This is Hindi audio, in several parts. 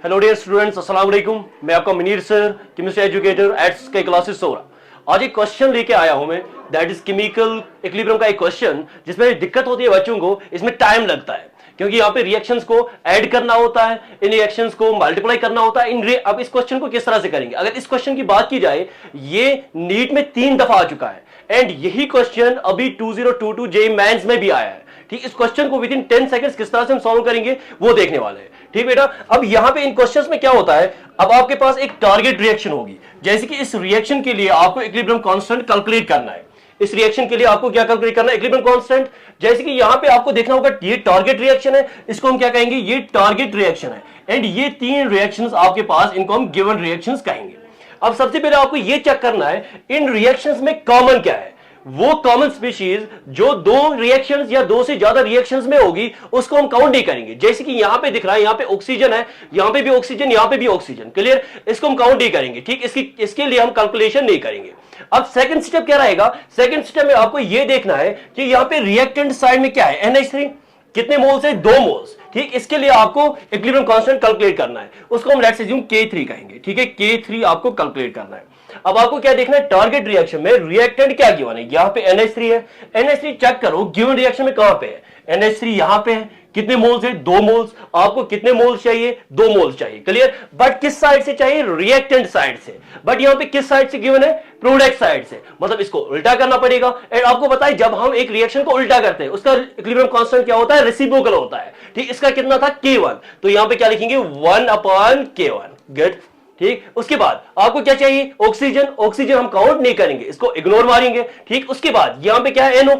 हेलो डियर स्टूडेंट्स, अस्सलाम वालेकुम। मैं आपका Munir sir, chemistry educator eight के क्लासेस सोरा। आज एक क्वेश्चन लेके आया हूं मैं, दैट इज केमिकल इक्विलिब्रियम का एक क्वेश्चन जिसमें दिक्कत होती है बच्चों को। इसमें टाइम लगता है क्योंकि यहाँ पे रिएक्शंस को ऐड करना होता है, इन रिएक्शंस को मल्टीप्लाई करना होता है। अब इस क्वेश्चन को किस तरह से करेंगे? अगर इस क्वेश्चन की बात की जाए, ये नीट में 3 दफा आ चुका है एंड यही क्वेश्चन अभी 2022 जेईई मेंस में भी आया है। ठीक, इस क्वेश्चन को विद इन 10 सेकंड्स किस तरह से हम सॉल्व करेंगे वो देखने वाले हैं। ठीक बेटा, अब यहां पे इन क्वेश्चंस में क्या होता है, अब आपके पास एक टारगेट रिएक्शन होगी, जैसे कि इस रिएक्शन के लिए आपको इक्विलिब्रियम कांस्टेंट कैलकुलेट करना है। इस रिएक्शन के लिए आपको क्या कैलकुलेट करना है? Equilibrium constant. जैसे कि यहां पे आपको देखना होगा, ये टारगेट रिएक्शन है, इसको हम क्या कहेंगे? ये टारगेट रिएक्शन है। एंड ये 3 रिएक्शंस आपके पास, इनको हम गिवन रिएक्शंस कहेंगे। अब सबसे पहले आपको ये चेक करना है इन रिएक्शंस में कॉमन क्या है। वो कॉमन स्पीशीज जो 2 रिएक्शंस या 2 से ज्यादा रिएक्शंस में होगी उसको हम काउंट नहीं करेंगे। जैसे कि यहां पे दिख रहा है, यहां पे ऑक्सीजन है, यहां पे भी ऑक्सीजन, यहां पे भी ऑक्सीजन। क्लियर? इसको हम काउंट नहीं करेंगे। ठीक, इसके लिए हम कैलकुलेशन नहीं करेंगे। अब सेकंड स्टेप क्या रहेगा? सेकंड स्टेप में आपको यह देखना है कि यहां पे रिएक्टेंट साइड में क्या है। NH3 कितने मोल्स है? 2 मोल्स। ठीक, इसके लिए आपको इक्विलिब्रियम कांस्टेंट कैलकुलेट करना है, उसको हम लेट्स अज्यूम K3 कहेंगे। ठीक है, K3 आपको कैलकुलेट करना है। अब आपको क्या देखना है? टारगेट रिएक्शन में रिएक्टेंट क्या गिवन है। यहां पे NH3 है, NH3 चेक करो गिवन रिएक्शन में कहां पे है। NH3 यहां पे है, कितने मोल्स है? 2 मोल्स। आपको कितने मोल्स चाहिए? 2 मोल्स चाहिए। क्लियर? बट किस साइड से चाहिए? रिएक्टेंट साइड से। बट यहां पे किस साइड से गिवन है? प्रोडक्ट साइड से। मतलब इसको उल्टा करना पड़ेगा। एंड आपको पता है, जब हम एक रिएक्शन को उल्टा करते हैं उसका इक्विलिब्रियम कांस्टेंट क्या होता है? रेसिप्रोकल होता है। ठीक, इसका कितना था? K1। तो यहां पे क्या लिखेंगे? 1/K1। गुड। ठीक, उसके बाद आपको क्या चाहिए? ऑक्सीजन। ऑक्सीजन हम काउंट नहीं करेंगे, इसको इग्नोर मारेंगे। ठीक, उसके बाद यहां पे क्या है? NO।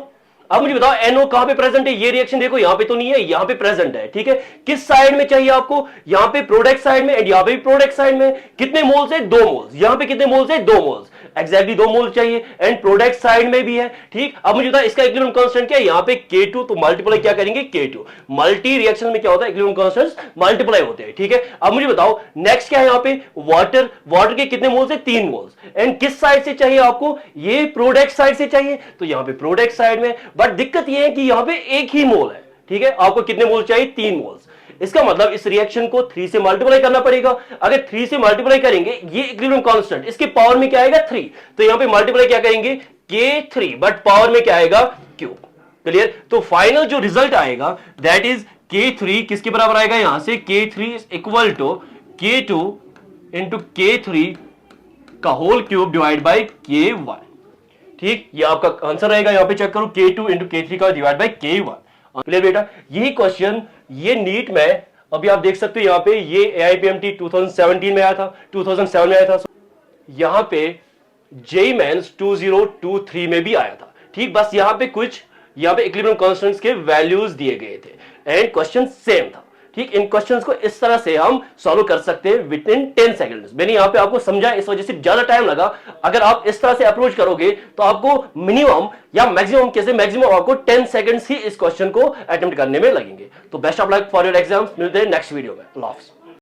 अब मुझे बताओ NO कहां पे प्रेजेंट है? ये रिएक्शन देखो, यहां पे तो नहीं है, यहां पे प्रेजेंट है। ठीक है, किस साइड में चाहिए आपको? यहां पे प्रोडक्ट साइड में, एंड यहां पे भी प्रोडक्ट साइड में। कितने मोल्स है? 2 मोल्स। यहां पे कितने मोल्स है? 2 मोल्स। एक्जैक्टली 2 मोल्स चाहिए। एंड प्रोडक्ट साइड में भी है। ठीक, अब मुझे बताओ इसका इक्विलिब्रियम कांस्टेंट क्या है? यहां पे K2, तो मल्टीप्लाई क्या करेंगे? K2। मल्टी रिएक्शन में क्या होता है? इक्विलिब्रियम कांस्टेंट्स मल्टीप्लाई होते हैं। ठीक है, अब मुझे बताओ नेक्स्ट क्या है यहां पे? वाटर। वाटर के कितने मोल्स है? 3 मोल्स। एंड किस साइड से चाहिए आपको? ये प्रोडक्ट साइड से चाहिए, तो यहां पे प्रोडक्ट साइड में। बट दिक्कत ये है कि यहां पे एक ही मोल है। ठीक है, आपको कितने मोल चाहिए? 3 मोल्स। इसका मतलब इस रिएक्शन को 3 से मल्टीप्लाई करना पड़ेगा। अगर 3 से मल्टीप्लाई करेंगे, ये इक्विलिब्रियम कांस्टेंट इसके पावर में क्या आएगा? 3। तो यहां पे मल्टीप्लाई क्या करेंगे? K3, बट पावर में क्या आएगा? Q। क्लियर? तो फाइनल जो रिजल्ट आएगा दैट इज K3 किसके बराबर आएगा? यहां से K3 is equal to K2 into K3 का whole cube divide by K1। ठीक, ये आपका आंसर रहेगा। यहां पे चेक करो, K2 इंटू K3 का डिवाइड बाई K1। क्लियर बेटा? यही क्वेश्चन ये नीट में अभी आप देख सकते हो, यहां पे ये AIPMT 2017 में आया था, 2007 में आया था। यहां पे जेईई मेंस 2023 में भी आया था। ठीक, बस यहां पे यहां पे इक्विलिब्रियम कांस्टेंट्स के वैल्यूज दिए गए थे एंड क्वेश्चन सेम था। ठीक, इन क्वेश्चंस को इस तरह से हम सॉल्व कर सकते हैं विद इन 10 सेकंड्स। मैंने यहां पे आपको समझा, इस वजह से ज्यादा टाइम लगा। अगर आप इस तरह से अप्रोच करोगे तो आपको मिनिमम या मैक्सिमम, कैसे मैक्सिमम आपको 10 सेकंड्स ही इस क्वेश्चन को अटेम्प्ट करने में लगेंगे। तो best of luck for your exams. मिलते हैं नेक्स्ट वीडियो में। अल्लाह हाफिज़।